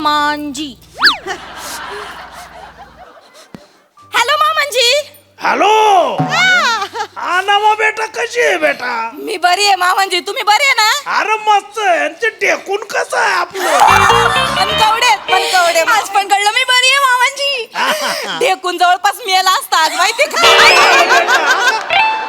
मामांजी. Hello मामांजी. Hello. हा नवा बेटा, कशी आहे बेटा? मी बरी आहे मामांजी, तुम्ही बरी आहे ना? अरे मस्त आहे. ते टेकून कसं आहे आपलं? मनकवडे आज पण कळलं मी बरी आहे मामांजी. ढेकून जवळपास मेला असता आज, माहिती का?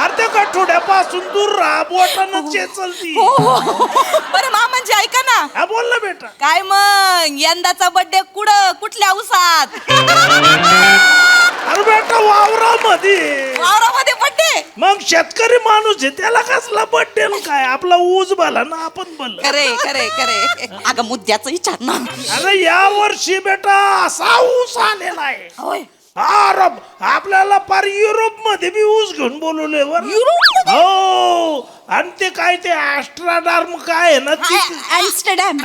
अरे त्या गठोड्यापासून दूर राहा, बोटानं चेचलती. हो. बरं मामांजी ऐका ना. हा बोल ना बेटा. काय मग यंदाचा बर्थडे कुठल्या उसात? अरे बेटा वावरामध्ये. वावरामध्ये बर्थडे? मग शेतकरी माणूस आहे, त्याला कसला बड्डे काय? आपला ऊस भला ना, आपण भल. खरे. अगं मुद्द्याचं विचार ना. अरे या वर्षी बेटा असा ऊस आलेला आहे. होय. अरे आपल्याला पार युरोप मध्ये बी ऊस घेऊन बोलवले वर. हो. आणि ते काय ते ॲस्ट्राडार्म काय आहे ना, ॲम्स्टरडॅम.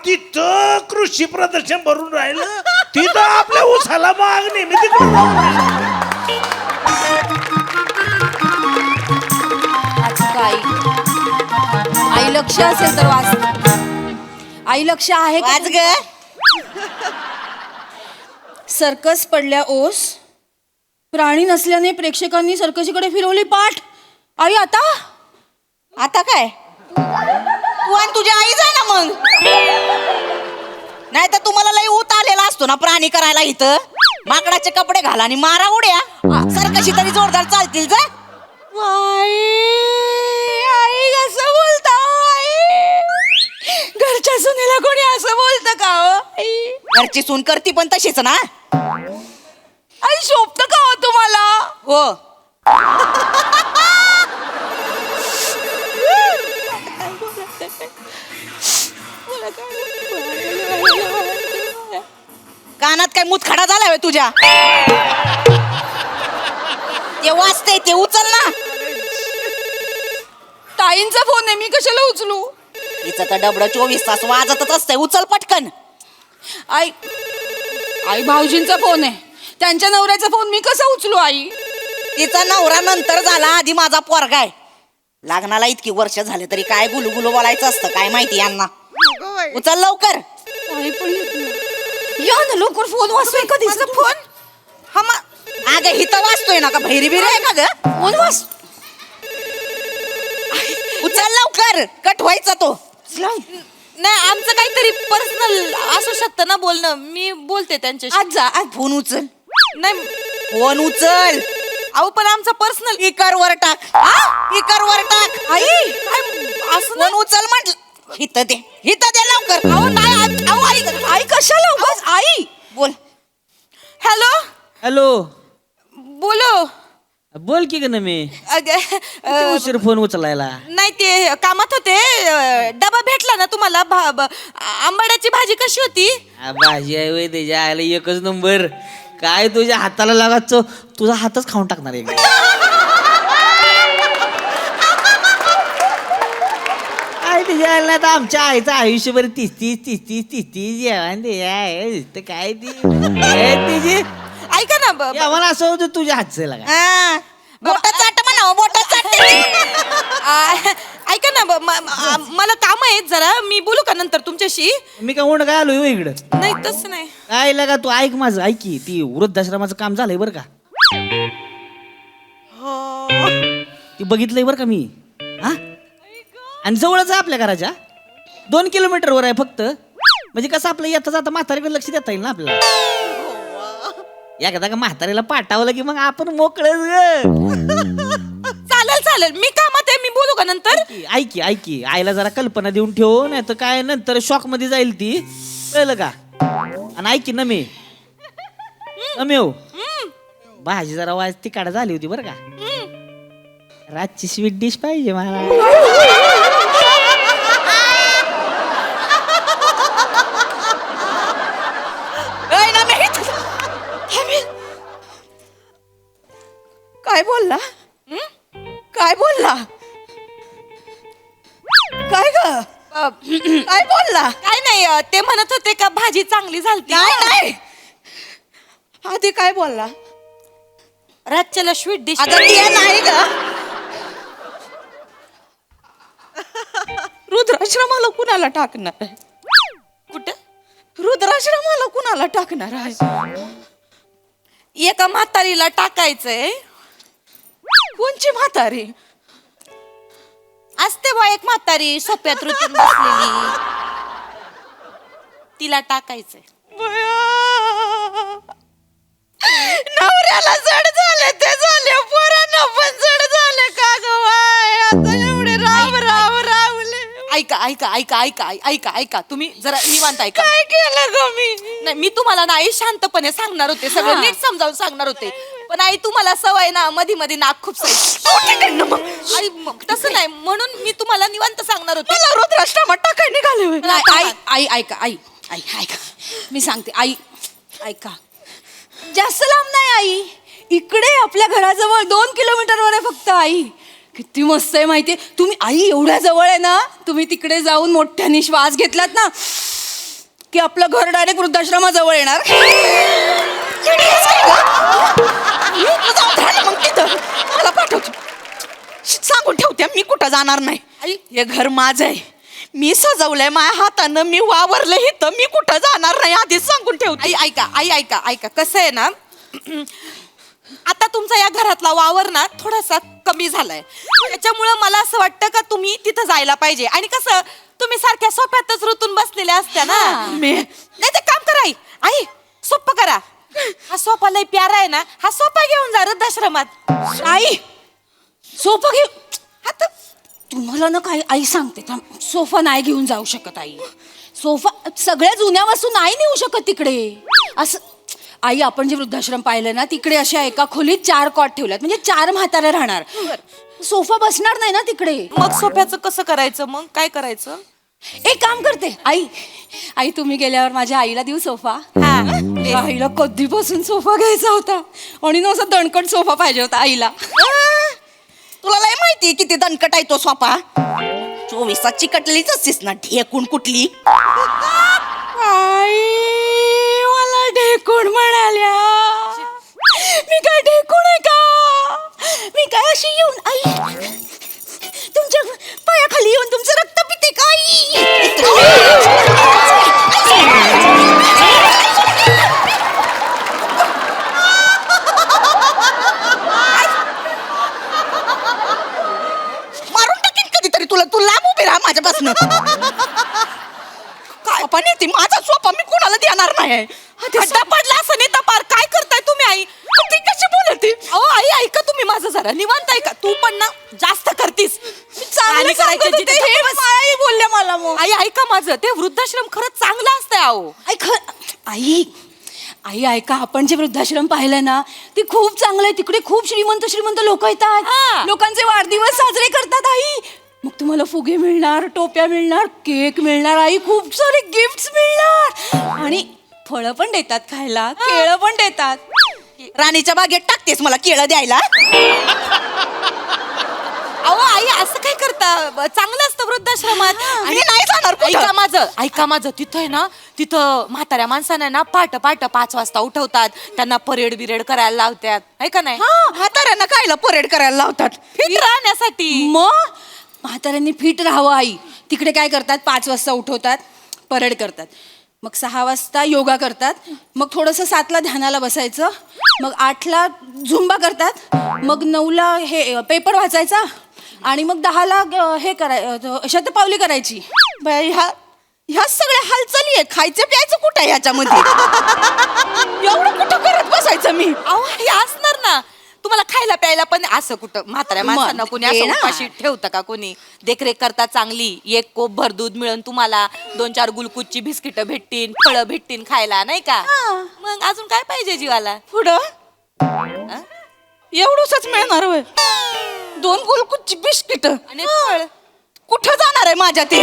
तिथं कृषी प्रदर्शन भरून राहिलं. तिथं आपल्या ऊसाला मागणी. मी तिकडे आई लक्ष असेल तर वाच. आई लक्ष आहे वाच ग. सर्कस पडल्या ओस, प्राणी नसल्याने प्रेक्षकांनी सर्कशीकडे फिरवली पाठ. आई आता काय? तू आणि तुझी आई जाय ना मग. नाही तर तुम्हाला लई ऊत आलेला असतो ना प्राणी करायला इथं. माकडाचे कपडे घाला आणि मारा उड्या. सर्कशी तरी जोरदार चालतील जा. आई कसं बोलता? घरच्या सुनेला कोणी असं बोलतं का हो? घरची सून करती पण तशीच ना. आई शोभत का हो तुम्हाला? हो. कानात काय मुतखडा झालाय तुझ्या? ते वाचते ते उचल ना. ताईंचा फोन आहे, मी कशाला उचलू? तिचं तर डबडं 24 तास वाजतच असतंय. उचल पटकन. आई भाऊजींचा फोन आहे, त्यांच्या नवऱ्याचा फोन मी कसा उचलू? आई तिचा नवरा नंतर झाला, आधी माझा पोरगा आहे. लग्नाला इतकी वर्ष झाले तरी काय गुलगुलू बोलायचं असतं काय माहिती यांना. उचल लवकर. या ना लवकर, फोन वाजतोय. कधीच फोन? अगं हिथं वाजतोय ना, का भैरी बिरी आहे का ग? फोन वाज. उचल लवकर, कट व्हायचा तो. नाही आमचं काहीतरी पर्सनल असू शकतं ना बोलणं. मी बोलते त्यांच्याशी. आज फोन उचल. नाही फोन उचल. अहो पण आमचा पर्सनल. स्पीकरवर टाक. स्पीकरवर टाक. आई काय असं फोन उचल म्हटलं. हिथं दे लवकर. अहो नाही. अहो आई कशाला उगाच? आई बोल. हॅलो. बोलो. बोल की ग ना मी. उशीर फोन उचलायला. नाही ते कामात होते. डबा भेटला ना तुम्हाला? आंबाड्याची भाजी कशी होती? भाजी आहे वय त्याच्या आयला एकच नंबर. काय तुझ्या हाताला लागाच, तुझा हातच खाऊन टाकणार आहे. काय तुझ्या आयला तर आमच्या आईचं आयुष्यभर 30 जेवण ते काय तिची. ऐका ना मला असं होतं तुझ्या हातचं लागा. बोटा चाट म्हणा. बोटा चाट. ऐका ना मला काम आहेत जरा. मी बोलू का नंतर तुमच्याशी? मी काय म्हणून काय आलो इकडं? नाही तसं नाही. काय लागा तू ऐक माझं. ऐक की ती वृद्धाश्रमाचं काम झालंय बरं का. ती बघितलंय बरं का मी. आणि जवळच आहे आपल्या घराच्या. 2 किलोमीटरवर आहे फक्त. म्हणजे कसं आपलं येता जाता म्हातारीकडे लक्ष देता येईल ना आपल्याला. एकदा का म्हातारीला पाठवलं की मग आपण मोकळच. चालेल. मी कामात आहे. मी बोलू का नंतर? ऐकी आईला जरा कल्पना देऊन ठेव, नाही तर काय नंतर शॉक मध्ये जाईल ती. कळलं का? आणि ऐकी ना मी हो भाजी जरा वाज तिकाड झाली होती बरं का. रातची स्वीट डिश पाहिजे मला. काय बोलला? काय बोलला? काय ग? काय बोलला? काय नाही. ते म्हणत होते का भाजी चांगली झालती. नाही आधी काय बोलला? रातच्याला स्वीट डिश. नाही ग. रुद्राश्रमाला कुणाला टाकणार? कुठं? रुद्राश्रमाला कुणाला टाकणार आहे? एका म्हातारीला टाकायचंय. कोणची म्हातारी असते बा? एक म्हातारी सोप्यात रुतून बसलेली, तिला टाकायचंय. नवऱ्याला जड झाले ते झाले, पोरांना पण जड झाले का ग बाय? आता एवढे रावले. ऐका तुम्ही जरा निवांत ऐका. काय केलं ग मी? नाही, मी तुम्हाला नाही शांतपणे सांगणार होते, सगळं नीट समजावून सांगणार होते, पण आई तुम्हाला सवय ना मध्ये मध्ये नाक खूप आई तसं नाही, म्हणून मी तुम्हाला निवांत सांगणार होते. रुद्राश्रमात टाकाय निघाले. आई ऐका मी सांगते. आई ऐका, जास्त लांब नाही आई, इकडे आपल्या घराजवळ 2 किलोमीटरवर आहे फक्त. आई किती मस्त आहे माहितीये तुम्ही. आई एवढ्या जवळ आहे ना, तुम्ही तिकडे जाऊन मोठ्याने श्वास घेतलात ना की आपलं घर डायरेक्ट वृद्धाश्रमाजवळ येणार. मग तिथं मला पाठवतो, सांगून ठेवते मी कुठं जाणार नाही. आई हे घर माझं आहे, मी सजवलंय माझ्या हातानं, मी वावरलंय इथं, मी कुठं जाणार नाही आधीच सांगून ठेवते. ऐका कसं आहे ना, आता तुमचा या घरातला वावर ना थोडासा कमी झालाय, त्याच्यामुळं मला असं वाटतं का तुम्ही तिथं जायला पाहिजे. आणि कसं तुम्ही सारख्या सोप्यातच रुतून बसलेल्या असत्या ना, नाही ते काम करा आई सोपं करा. हा सोफा लय प्यारा आहे ना, हा सोफा घेऊन जा वृद्धाश्रमात. आई सोफा घेऊ आता तुम्हाला ना काही. आई सांगते थांब, सोफा नाही घेऊन जाऊ शकत आई. सोफा सगळ्या जुन्या वस्तू नाही नेऊ शकत तिकडे. असं आई, आपण जे वृद्धाश्रम पाहिलं ना, तिकडे अशा एका खोलीत 4 कॉट ठेवल्यात, म्हणजे 4 म्हातारे राहणार. सोफा बसणार नाही ना तिकडे. मग सोफ्याचं कसं करायचं? मग काय करायचं? एक काम करते आई तुम्ही गेल्यावर माझ्या आईला देऊ सोफा. आईला कधीपासून सोफा घ्यायचा होता आणि ना असा दणकट सोफा पाहिजे होता आईला. तुला लय माहिती किती दणकट आहे तो सोफा. 24 चिकटलीच असतीस ना, ढेकून कुठली. आई मला ढेकून म्हणाल्या. मी काय ढेकून आहे का? मी काय अशी येऊन आई तुमच्या पायाखाली येऊन तुमचं रक्त पिते का मारून टाकीन कधीतरी तुला. तू लांब उभी राहा माझ्यापासून. काय पण येते माझा सोफा मी कोणाला देणार नाही. खड्डा पडला असं नाही तर पार. काय करताय तुम्ही आई? ती कशी बोलते? अहो आई ऐका तुम्ही माझं जरा निवांत ऐका. तू पण ना जास्त करतीस. चांगलं सांगत होते हे आई बोलल्या मला. मग आई ऐका माझं, ते वृद्धाश्रम खरंच चांगलं असतंय. अहो आई ऐका, आपण जे वृद्धाश्रम पाहिलं ना ते खूप चांगलं आहे. तिकडे खूप श्रीमंत लोक येतात, लोकांचे वाढदिवस साजरे करतात. आई मग तुम्हाला फुगे मिळणार, टोप्या मिळणार, केक मिळणार, आई खूप सारे गिफ्ट्स मिळणार. आणि फळं पण देतात खायला, केळं पण देतात. राणीच्या बागेत टाकतेस मला केळं द्यायला? अहो आई असं काय करता? चांगलं असतं वृद्धाश्रमात. आणि नाही जाणार. ऐका माझं तिथं आहे ना, तिथं म्हाताऱ्या माणसांना ना पाट 5 वाजता उठवतात, त्यांना परेड बिरेड करायला लावतात. आहे का नाही? म्हाताऱ्यांना कायला परेड करायला लावतात? फिट राहण्यासाठी. मग म्हाताऱ्यांनी फिट राहावं. आई तिकडे काय करतात, 5 वाजता उठवतात, परेड करतात, मग 6 वाजता योगा करतात, मग थोडंसं 7ला ध्यानाला बसायचं, मग 8ला झुंबा करतात, मग 9ला हे पेपर वाचायचा, आणि मग 10ला हे करायचं, शतपावली करायची. ह्या सगळ्या हालचाली आहे. खायचं प्यायचं कुठं ह्याच्यामध्ये? एवढं कुठं करत बसायचं मी? अहो हे असणार ना, तुम्हाला खायला प्यायला पण असं कुठं म्हाताऱ्या माणसांना कोणी असं उपाशी ठेवतं का? कोणी देखरेख करता चांगली. 1 कोप भर दूध मिळून तुम्हाला 2-4 गुलकुच्ची बिस्किट भेटतील, फळं भेटतील खायला, नाही का? मग अजून काय पाहिजे जीवाला? पुढं एवढंच मिळणार होय? 2 गुलकुच्ची बिस्किट आणि फळ कुठं जाणार आहे माझ्या ते?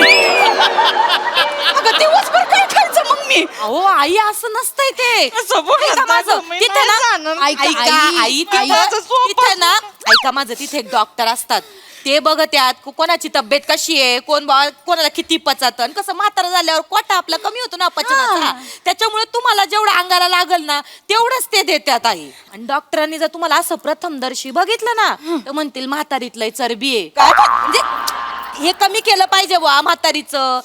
अगं दिवसभर काय खायचं मग मी? अहो आई असं नसतंय ते. ऐका माझं, तिथे एक डॉक्टर असतात, ते बघत्यात कोणाची तब्येत कशी आहे, कोणाला किती पचत, कसं म्हातारा झाल्यावर कोटा आपला कमी होतो ना पचनाचा, त्याच्यामुळे तुम्हाला जेवढं अंगाला लागल ना तेवढंच ते देतात आई. आणि डॉक्टरांनी जर तुम्हाला असं प्रथमदर्शी बघितलं ना तर म्हणतील म्हातारीत लय चरबी आहे. म्हणजे हे कमी केलं पाहिजे बुवा म्हातारीचं.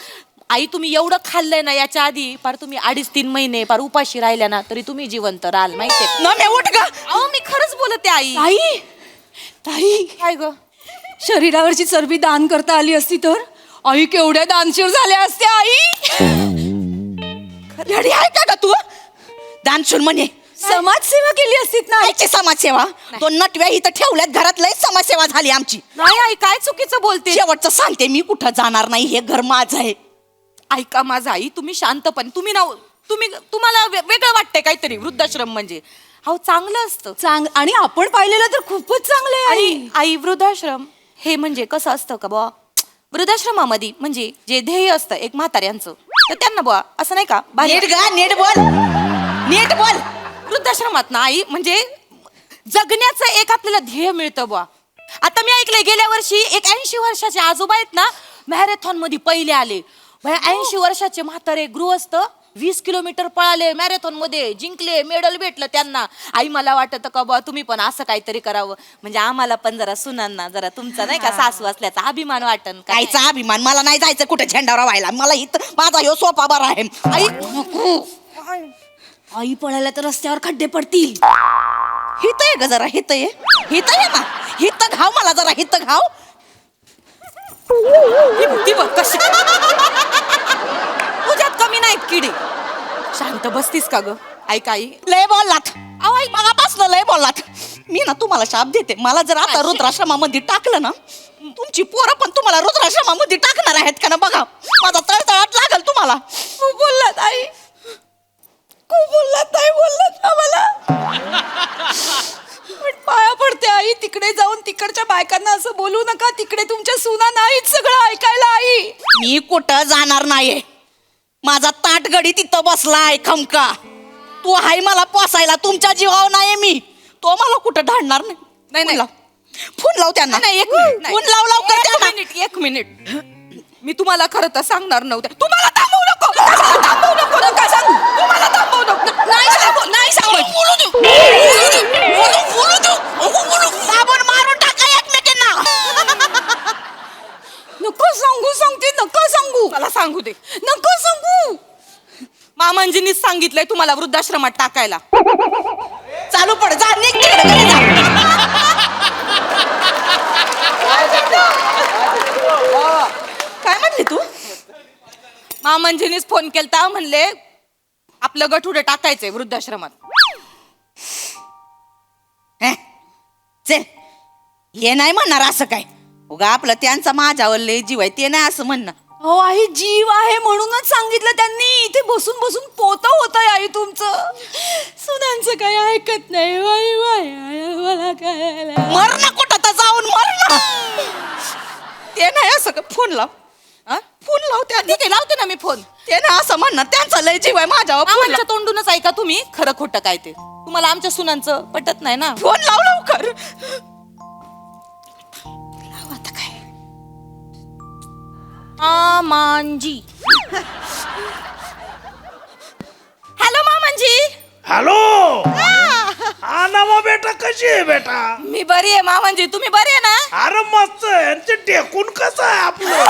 आई तुम्ही एवढं खाल्लंय ना याच्या आधी पार तुम्ही 2.5-3 महिने पार उपाशी राहिल्या ना तरी तुम्ही जिवंत राहाल माहितीये ना मी उठ ग अहो मी खरंच बोलते आई ताई ताई काय ग शरीरावरची चरबी दान करता आली असती तर आई केवढ्या दानशूर झाल्या असत्या आई रेडी आहे का ग तू दानशूर म्हणे समाजसेवा केली असतीत ना आईची समाजसेवा दोन नटव्या इथं ठेवल्यात घरात लय समाजसेवा झाली आमची नाही आई काय चुकीचं बोलते शेवटचं सांगते मी कुठं जाणार नाही हे घर माझं आहे ऐका माझं आई तुम्ही शांतपणे तुम्हाला वेगळं वाटतंय काहीतरी वृद्धाश्रम म्हणजे अहो चांगलं असतं आणि आपण पाहिलेलं तर खूपच चांगलं आहे आई आणि आई वृद्धाश्रम हे म्हणजे कसं असतं का बुवा वृद्धाश्रमामध्ये म्हणजे जे ध्येय असतं एक म्हाताऱ्यांचं तर त्यांना बुवा असं नाही का नीट गा नीट बोल नीट बोल वृद्धाश्रमात ना आई म्हणजे जगण्याचं एक आपल्याला ध्येय मिळतं बुवा आता मी ऐकलंय गेल्या वर्षी एक 80 वर्षाचे आजोबा आहेत ना मॅरेथॉन मध्ये पहिले आले 80 वर्षाचे म्हातारे गृहस्थ 20 किलोमीटर पळाले मॅरेथॉन मध्ये जिंकले मेडल भेटलं त्यांना आई मला वाटतं का बुवा तुम्ही पण असं काहीतरी करावं म्हणजे आम्हाला पण जरा सुनांना जरा तुमचा नाही का सासू असल्याचा अभिमान वाटन काय कायचा अभिमान मला नाही जायचं कुठे झेंडावर व्हायला मला इथं माझा ह्यो सोपा बरा आहे आई नको आई पळायला तर रस्त्यावर खड्डे पडतील हित आहे ग जरा हित आहे ना हित घाव मला जरा हित घाव ती बघ कशी तुझ्यात कमी नाहीत किडे शांत बसतीस का ग ऐक आई लय बोललात अहो आई मगापासनं लय बोललात मी ना तुम्हाला शाप देते मला जर आता रुद्राश्रमामध्ये टाकलं ना तुमची पोरं पण तुम्हाला रुद्राश्रमामध्ये टाकणार आहेत का ना बघा माझा तळतळाट लागल तुम्हाला खूप बोललात आई खूप बोललात आई बोललात आम्हाला पण पाया पडते आई तिकडे जाऊन तिकडच्या बायकांना असं बोलू नका तिकडे तुमच्या सुना नाहीत सगळं ऐकायला आई मी कुठं जाणार नाहीये माझा ताटगडी तिथं बसलाय खमका तू हाय मला पोसायला तुमच्या जीवावर नाहीये मी तो मला कुठं धाडणार नाही फोन लाव त्यांना नाही, एक मिनिट, नाही. फोन लाव लवकर त्यांना. एक मिनिट मी तुम्हाला खरं तर सांगणार नव्हतं तुम्हाला थांबवू नको नका सांगू तुम्हाला थांबवू नको नाही सांगू साबण मारून टाका एकमेकांना नको सांगू सांगते नको सांगू मला सांगू दे नको सांगू मामांजीनीच सांगितलंय तुम्हाला वृद्धाश्रमात टाकायला चालू पड जा निघ तिकडे घरी जा. काय म्हणली तू मामांजीनीच फोन केलता म्हणले आपलं गठुडं टाकायचंय वृद्धाश्रमात हे, चल हे नाही म्हणणार असं काय उगा आपलं त्यांचा माझ्यावर लय जीव आहे ते नाही असं म्हणणं हो आई जीव आहे म्हणूनच सांगितलं त्यांनी इथे बसून बसून पोत होत आई तुमचं सुनांचं काही ऐकत नाही बाई बाई मला काय मर ना कुठं तर जाऊन मर ना ते नाही असं का फोन लाव हा? फोन लाव त्या ठीक आहे लावते ना मी फोन ते नाही असं म्हणणार त्यांचा लय जीव आहे माझ्यावर फोन आमच्या तोंडूनच ऐका तुम्ही खरं खोटं काय ते तुम्हाला आमच्या सुनांचं पटत नाही ना फोन लाव लवकर आता काय मामांजी हॅलो मामांजी हॅलो हा नवा बेटा कशी आहे बेटा मी बरी आहे मामांजी तुम्ही बरी आहे ना अरे मस्त आहे आणि ते टेकून कसं आहे आपलं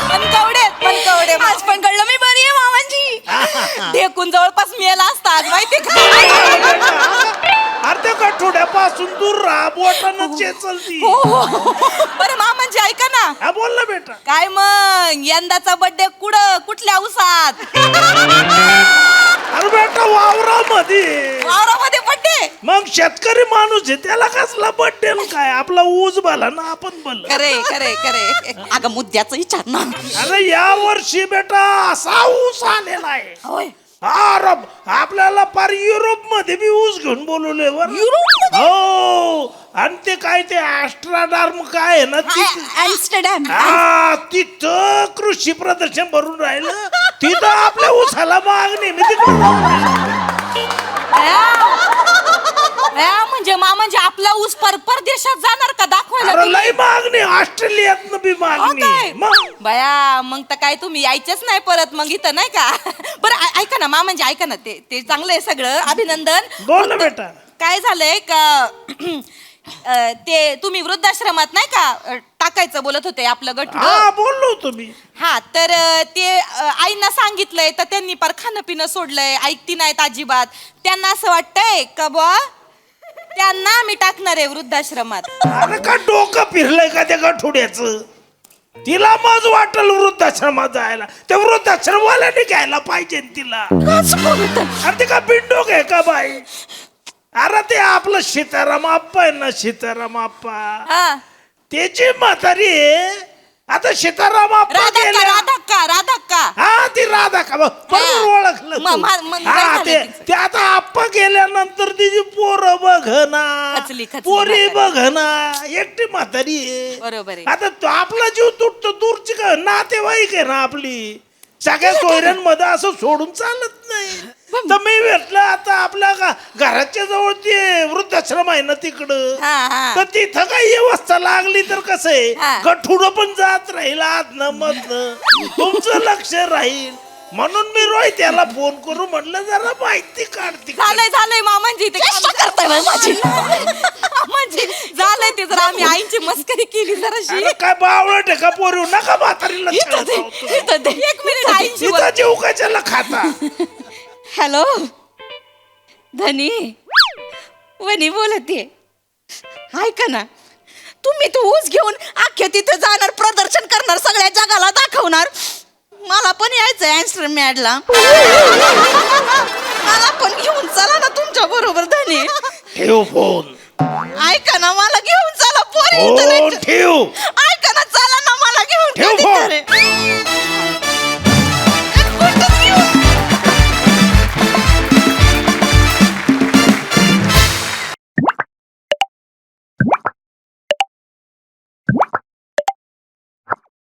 मनकवडे आज पण कळलं मी बरी आहे मामांजी ढेकून जवळपास मिळाला असता आज माहिती का अरे त्या गठोड्यापासून दूर राहा बोटानं चेचलती बरं मामांजी ऐका ना हा बोल ना बेटा काय मग यंदाचा बर्थडे कुठल्या उसात अरे बेटा वावरामध्ये वावरामध्ये बर्थडे मग शेतकरी माणूस आहे त्याला कसला बड्डे काय आपला ऊस भला ना आपण भल खरे अगं मुद्द्याचं विचार ना अरे या वर्षी बेटा असा ऊस आलेला आहे होय अरे आपल्याला पार युरोप मध्ये बी ऊस घेऊन बोलवले हो आणि ते काय ते ऍस्ट्राडार्म काय आहे ना ॲम्स्टरडॅम तिथं कृषी प्रदर्शन भरून राहिलं तिथं आपल्या ऊसाला मागणी मी तिकडे जाऊन राहिलो. म्हणजे मामांजी आपला ऊस परदेशात जाणार का दाखवायला अरे लय मागणी ऑस्ट्रेलियात बी हो काय? मागणी मग बया मग तर काय तुम्ही यायचेच नाही परत मग इथं नाही का बरं ऐका ना मामांजी ऐका ना ते चांगलं आहे सगळं अभिनंदन बोल ना बेटा काय झालंय का ते तुम्ही वृद्धाश्रमात नाही का टाकायचं बोलत होते आपलं गट हा बोललो होतो मी. हा तर ते आईंना सांगितलंय तर त्यांनी पार खाणं पिणं सोडलंय, ऐकती नाहीत अजिबात. त्यांना असं वाटतंय का बुवा त्यांना आम्ही टाकणार आहे वृद्धाश्रमात. अरे का डोकं फिरलंय का त्या गठुड्याचं? तिला मज वाटल वृद्धाश्रमात जायला, त्या वृद्धाश्रमवाल्याने घ्यायला पाहिजे ना तिला. अरे ते का बिंडोक आहे का बाई? अरे ते आपलं सीताराम आप्पा आहे ना, सीताराम आप्पा, हा त्याची म्हातारी आहे. आता सीताराम आप्पा राधा गेल्या. राधा हा ती राधा का बरोबर ओळखलं तू. हा ते आता आप्पा गेल्यानंतर तिची पोरं बघना, खचली पोरी म्हातारी. बघना, एकटी म्हातारी आहे. बरोबर आहे. आता तो आपला जीव तुटतो, दूरची का नातेवाईक आहे ना आपली, सगळ्या सोयऱ्यांमध्ये असं सोडून चालत नाही. तर मी भेटलं आता आपल्या घराच्या जवळ ते वृद्धाश्रम आहे ना तिकडं, हा, हा. तर तिथं काही व्यवस्था लागली तर कसं हा. आहे, गठुडं पण जात राहील आतनं मधनं, तुमचं लक्ष राहील. म्हणून मी रोहित याला फोन करू म्हटलं जरा माहिती काढते. झालंय मामांजी ते करताय बाई माझी. मामांजी झालंय ते जरा आम्ही आईची मस्करी केली जराशी. अरे काय बावळट आहे का पोरी, नका म्हातारीला खेळत जाऊ तुम्ही. एक मिनिट आईची तिथं जीव कशाला खाता? हॅलो धनी, वनी बोलते. ऐका ना, तुम्ही तो ऊस घेऊन अख्ख्या तिथे जाणार, प्रदर्शन करणार, सगळ्या जगाला दाखवणार. मला पण यायचंय ॲम्स्टरडॅमला. मला पण घेऊन चला ना तुमच्या बरोबर धनी. ठेव फोन, ऐका ना, मला घेऊन चला पोरी. फोन ठेव. ऐका ना, चला ना मला घेऊन. ठेव